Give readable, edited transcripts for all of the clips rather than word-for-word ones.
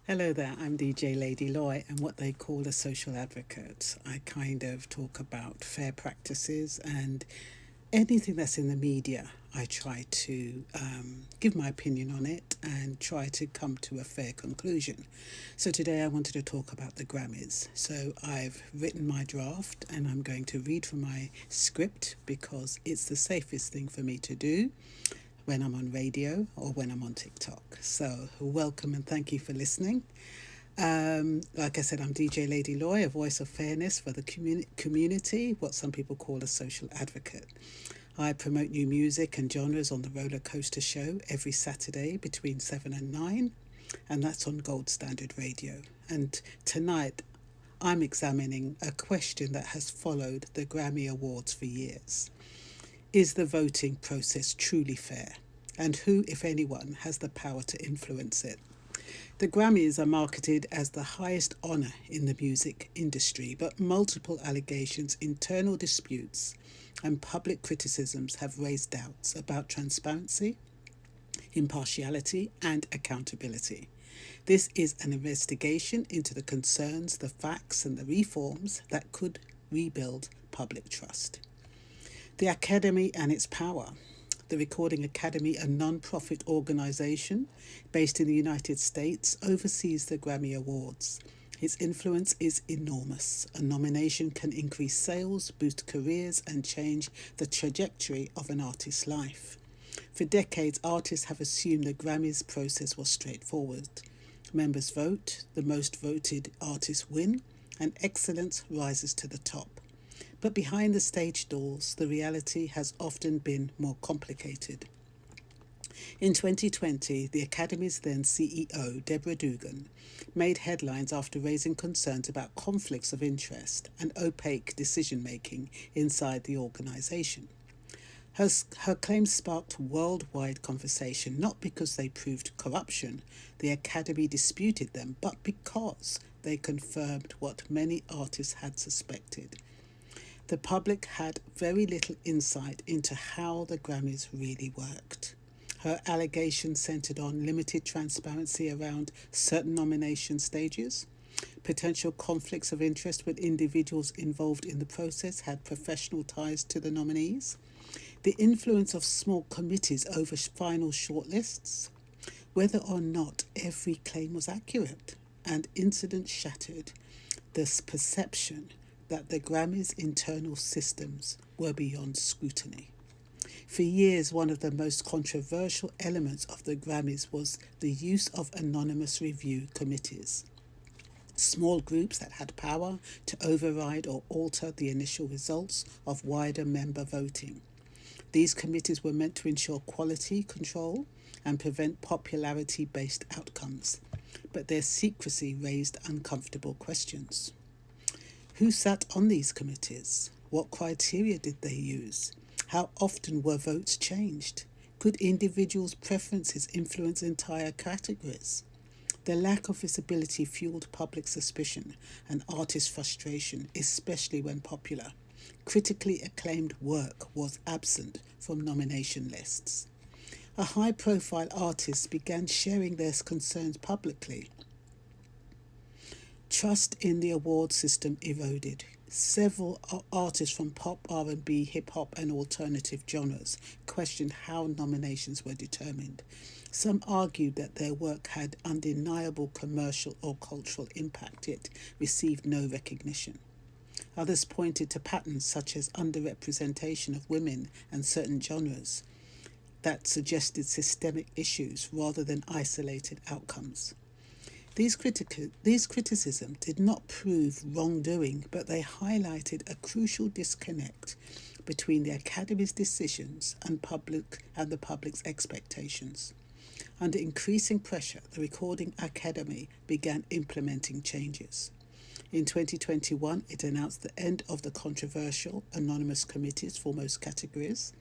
Hello there, I'm DJ Lady Loy, and what they call a social advocate. I kind of talk about fair practices and anything that's in the media. I try to give my opinion on it and try to come to a fair conclusion. So today I wanted to talk about the Grammys. So I've written my draft and I'm going to read from my script because it's the safest thing for me to do when I'm on radio or when I'm on TikTok. So, welcome and thank you for listening. Like I said, I'm DJ Lady Loy, a voice of fairness for the community, what some people call a social advocate. I promote new music and genres on the Roller Coaster Show every Saturday between 7 and 9, and that's on Gold Standard Radio. And tonight, I'm examining a question that has followed the Grammy Awards for years. Is the voting process truly fair? And who, if anyone, has the power to influence it? The Grammys are marketed as the highest honour in the music industry, but multiple allegations, internal disputes, and public criticisms have raised doubts about transparency, impartiality, and accountability. This is an investigation into the concerns, the facts, and the reforms that could rebuild public trust. The Academy and its power. The Recording Academy, a non profit organisation based in the United States, oversees the Grammy Awards. Its influence is enormous. A nomination can increase sales, boost careers, and change the trajectory of an artist's life. For decades, artists have assumed the Grammys process was straightforward. Members vote, the most voted artists win, and excellence rises to the top. But behind the stage doors, the reality has often been more complicated. In 2020, the Academy's then CEO, Deborah Dugan, made headlines after raising concerns about conflicts of interest and opaque decision making inside the organisation. Her claims sparked worldwide conversation not because they proved corruption, the Academy disputed them, but because they confirmed what many artists had suspected. The public had very little insight into how the Grammys really worked. Her allegations centered on limited transparency around certain nomination stages. Potential conflicts of interest with individuals involved in the process had professional ties to the nominees. The influence of small committees over final shortlists. Whether or not every claim was accurate. And incidents shattered this perception that the Grammys' internal systems were beyond scrutiny. For years, one of the most controversial elements of the Grammys was the use of anonymous review committees, small groups that had power to override or alter the initial results of wider member voting. These committees were meant to ensure quality control and prevent popularity based outcomes, but their secrecy raised uncomfortable questions. Who sat on these committees? What criteria did they use? How often were votes changed? Could individuals' preferences influence entire categories? The lack of visibility fueled public suspicion and artist frustration, especially when popular, critically acclaimed work was absent from nomination lists. A high profile artist began sharing their concerns publicly. Trust in the award system eroded. Several artists from pop, R&B, hip hop and alternative genres questioned how nominations were determined. Some argued that their work had undeniable commercial or cultural impact yet received no recognition. Others pointed to patterns such as underrepresentation of women and certain genres that suggested systemic issues rather than isolated outcomes. These criticisms did not prove wrongdoing, but they highlighted a crucial disconnect between the Academy's decisions and the public's expectations. Under increasing pressure, the Recording Academy began implementing changes. In 2021, it announced the end of the controversial anonymous committees for most categories.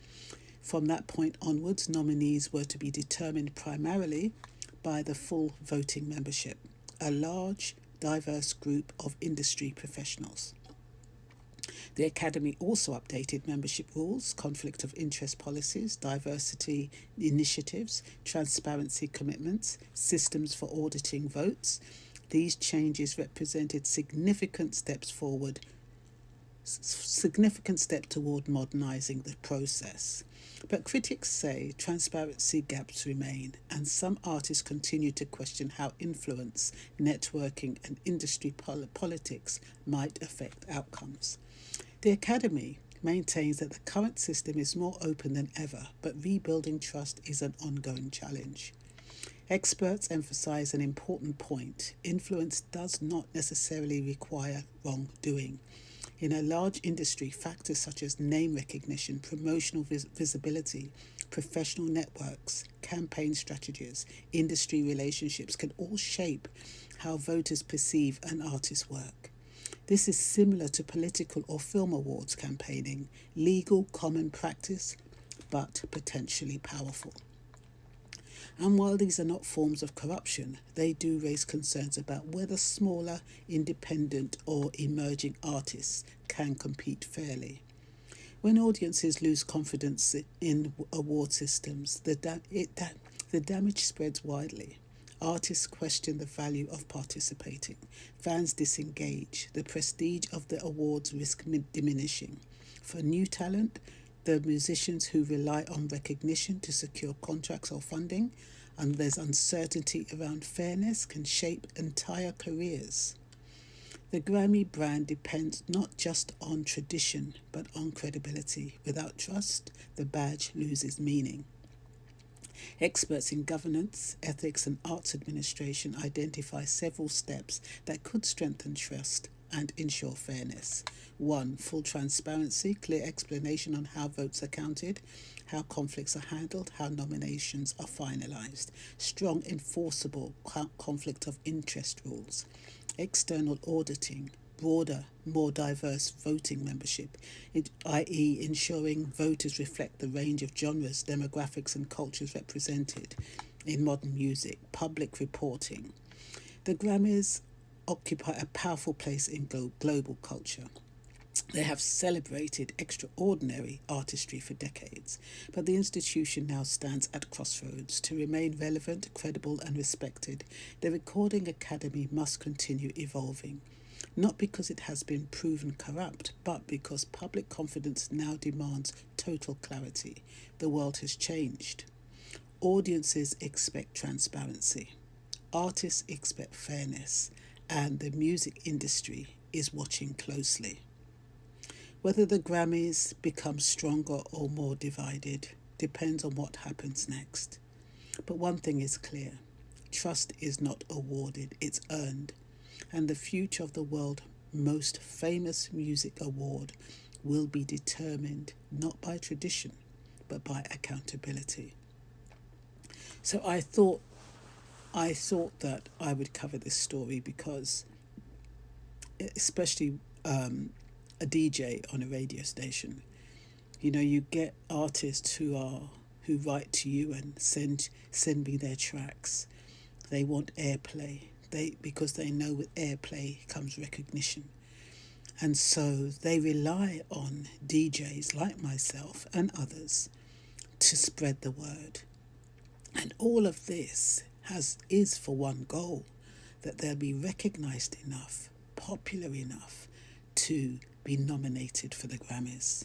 From that point onwards, nominees were to be determined primarily by the full voting membership, a large, diverse group of industry professionals. The Academy also updated membership rules, conflict of interest policies, diversity initiatives, transparency commitments, systems for auditing votes. These changes represented significant step toward modernising the process. But critics say transparency gaps remain, and some artists continue to question how influence, networking, and industry politics might affect outcomes. The Academy maintains that the current system is more open than ever, but rebuilding trust is an ongoing challenge. Experts emphasise an important point: influence does not necessarily require wrongdoing. In a large industry, factors such as name recognition, promotional visibility, professional networks, campaign strategies, industry relationships can all shape how voters perceive an artist's work. This is similar to political or film awards campaigning, legal, common practice, but potentially powerful. And while these are not forms of corruption, they do raise concerns about whether smaller, independent or emerging artists can compete fairly. When audiences lose confidence in award systems, the damage spreads widely. Artists question the value of participating. Fans disengage. The prestige of the awards risk diminishing. For new talent, the musicians who rely on recognition to secure contracts or funding, and there's uncertainty around fairness, can shape entire careers. The Grammy brand depends not just on tradition, but on credibility. Without trust, the badge loses meaning. Experts in governance, ethics, and arts administration identify several steps that could strengthen trust and ensure fairness. 1. Full transparency, clear explanation on how votes are counted, how conflicts are handled, how nominations are finalised. Strong enforceable conflict of interest rules. External auditing, broader, more diverse voting membership, i.e. ensuring voters reflect the range of genres, demographics and cultures represented in modern music. Public reporting. The Grammys occupy a powerful place in global culture. They have celebrated extraordinary artistry for decades, but the institution now stands at crossroads. To remain relevant, credible and respected, the Recording Academy must continue evolving, not because it has been proven corrupt, but because public confidence now demands total clarity. The world has changed. Audiences expect transparency. Artists expect fairness, and the music industry is watching closely. Whether the Grammys become stronger or more divided depends on what happens next. But one thing is clear: trust is not awarded, it's earned. And the future of the world's most famous music award will be determined not by tradition, but by accountability. So I thought that I would cover this story because, especially a DJ on a radio station, you get artists who write to you and send me their tracks. They want airplay. Because they know with airplay comes recognition. And so they rely on DJs like myself and others to spread the word. And all of this is for one goal: that they'll be recognised enough, popular enough to be nominated for the Grammys.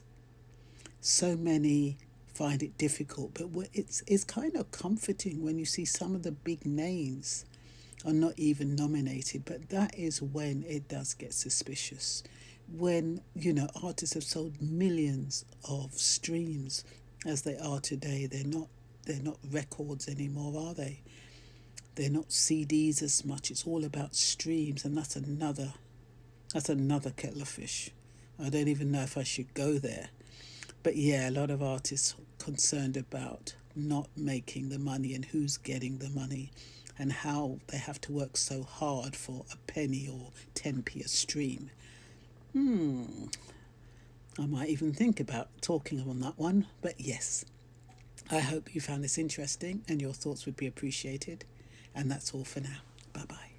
So many find it difficult, but it's kind of comforting when you see some of the big names are not even nominated. But that is when it does get suspicious. When, artists have sold millions of streams as they are today. They're not records anymore, are they? They're not CDs as much. It's all about streams, and that's another kettle of fish. I don't even know if I should go there. But yeah, a lot of artists are concerned about not making the money and who's getting the money, and how they have to work so hard for a penny or 10p a stream. I might even think about talking on that one. But yes, I hope you found this interesting and your thoughts would be appreciated. And that's all for now. Bye-bye.